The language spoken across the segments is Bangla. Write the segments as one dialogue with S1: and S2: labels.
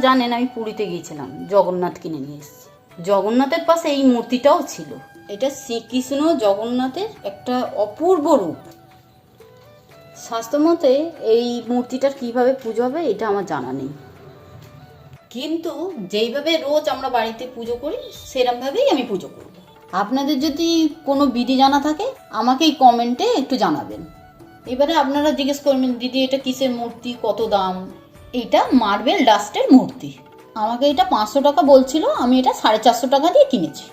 S1: জানেন আমি পুরীতে গিয়েছিলাম, জগন্নাথ কিনে নিয়ে এসেছি। জগন্নাথের পাশে এই মূর্তিটাও ছিল। এটা শ্রীকৃষ্ণ জগন্নাথের একটা অপূর্ব রূপ। শাস্ত্রমতে এই মূর্তিটার কিভাবে পুজো হবে এটা আমার জানা নেই, কিন্তু যেইভাবে রোজ আমরা বাড়িতে পুজো করি সেরকমভাবেই আমি পুজো করব। আপনাদের যদি কোনো বিধি জানা থাকে আমাকে এই কমেন্টে একটু জানাবেন। এবারে আপনারা জিজ্ঞেস করবেন, দিদি এটা কিসের মূর্তি, কত দাম? এটা মার্বেল ডাস্টের মূর্তি। আমাকে এটা 500 টাকা বলছিল, আমি এটা 450 টাকা দিয়ে কিনেছি।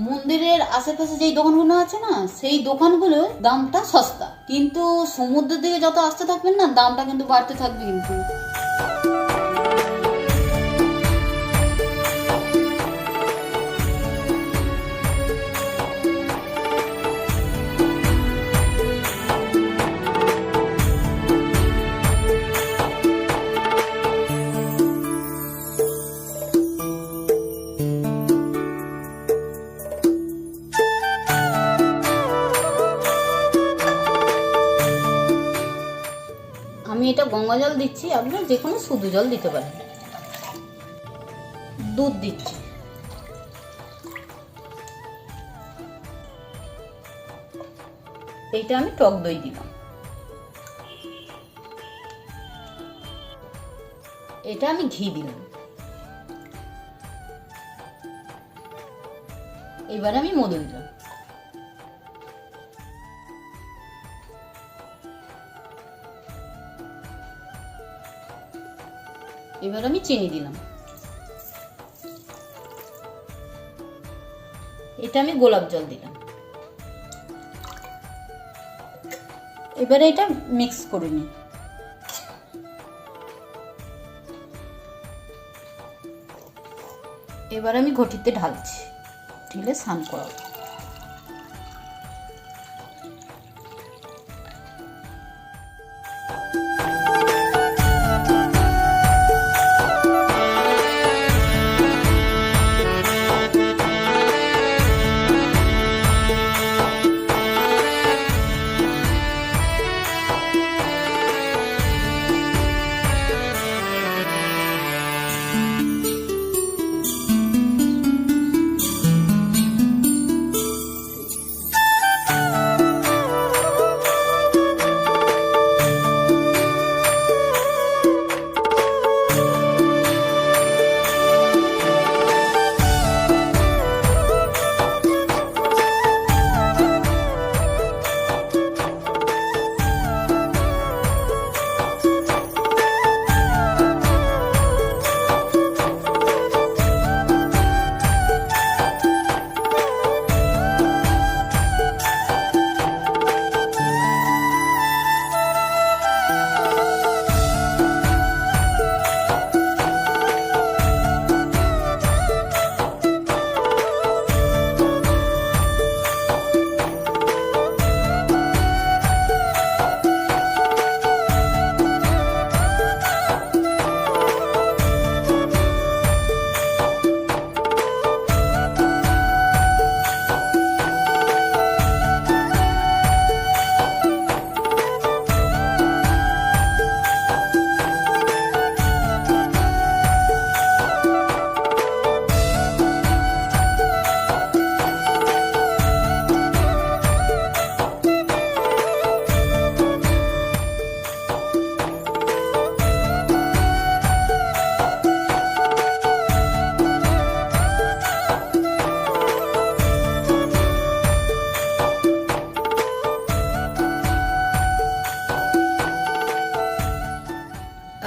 S1: মন্দিরের আশেপাশে যেই দোকানগুলো আছে না, সেই দোকানগুলোর দামটা সস্তা, কিন্তু সমুদ্রের দিকে যত আসতে থাকবেন না দামটা কিন্তু বাড়তে থাকবে। কিন্তু আমি এটা গঙ্গা জল দিচ্ছি, আপনারা যে কোনো শুধু জল দিতে পারেন। দুধ দিচ্ছি, এইটা আমি টক দই দিলাম, এটা আমি ঘি দিলাম। এবার আমি মধু দিলাম, এবার আমি চিনি দিলাম, এটা আমি গোলাপ জল দিলাম। এবারে এটা মিক্স করে নিই। এবার আমি ঘটিতে ঢালছি, ঢেলে স্নান করাবো।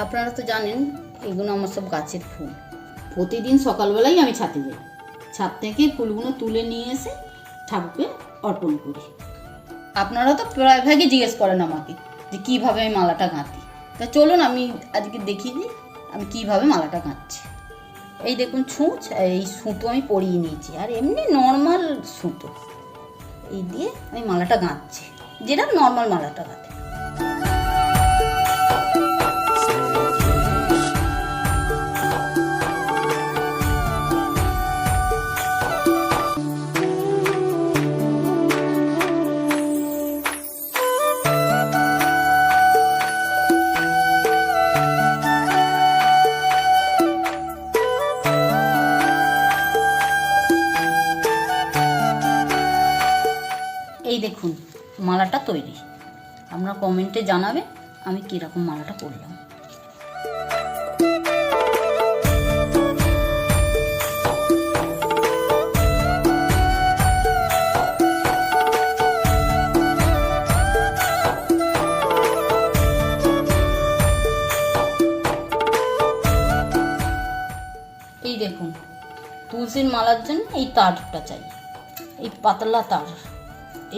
S1: আপনারা তো জানেন এগুলো আমার সব গাছের ফুল। প্রতিদিন সকালবেলাই আমি ছাদে যাই, ছাদ থেকে ফুলগুলো তুলে নিয়ে এসে ঠাকুরকে অর্পণ করি। আপনারা তো প্রায়ভাগই জিজ্ঞেস করেন আমাকে যে কীভাবে আমি মালাটা গাঁথি। তা চলুন আমি আজকে দেখিয়ে দিই আমি কীভাবে মালাটা গাঁথছি। এই দেখুন ছুঁচ, এই সুতো আমি পরিয়ে নিয়েছি, আর এমনি নর্মাল সুতো এই দিয়ে আমি মালাটা গাঁথছি, যেটা নর্মাল মালাটা গাঁথে। এই দেখুন মালাটা তৈরি। আপনারা কমেন্টে জানাবেন আমি কীরকম মালাটা করলাম। এই দেখুন তুলসীর মালার জন্য এই তারটা চাই, এই পাতলা তার।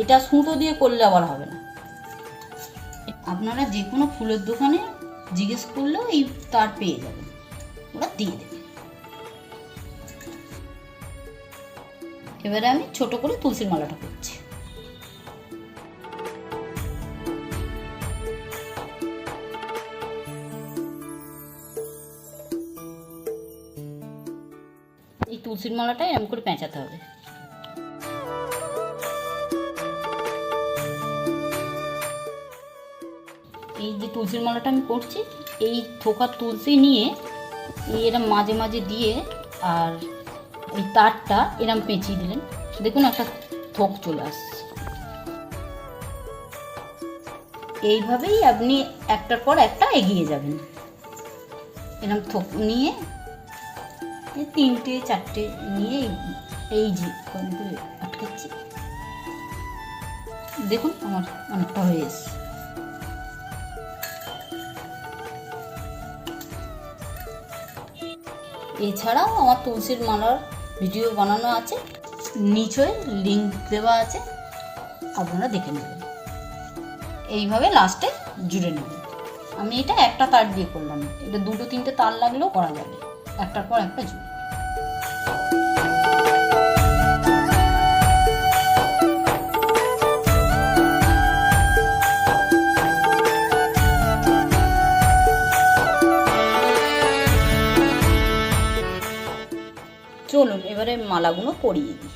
S1: এটা সুতো দিয়ে করলে আবার হবে না। আপনারা যে কোনো ফুলের দোকানে জিজ্ঞেস করলেও এই তার পেয়ে যাবেন, ওরা দিয়ে দেবে। এবারে আমি ছোট করে তুলসীর মালাটা করছি। এই তুলসীর মালাটা এরকম করে পেঁচাতে হবে। এই যে তুলসীর মালাটা আমি করছি, এই থোকা তুলসী নিয়ে এরম মাঝে মাঝে দিয়ে আর এই তারটা এরম পেঁচিয়ে দিলেন, দেখুন একটা থোক চলে আসছে। এইভাবেই আপনি একটার পর একটা এগিয়ে যাবেন। এরম থোক নিয়ে 3টে 4টে নিয়ে এই যে আটকাচ্ছি, দেখুন আমার অনেকটা হয়ে এসছে। এছাড়াও আমার তুলসীর মালার ভিডিও বানানো আছে, নিচে লিঙ্ক দেওয়া আছে, আপনারা দেখে নেবেন। এইভাবে লাস্টে জুড়ে নেবেন। আমি এটা একটা তার দিয়ে করলাম, এটা 2-3টে তার লাগলেও করা যাবে, একটার পর একটা জুড়ে। চলুন এবারে মালাগুলো পরিয়ে দিই।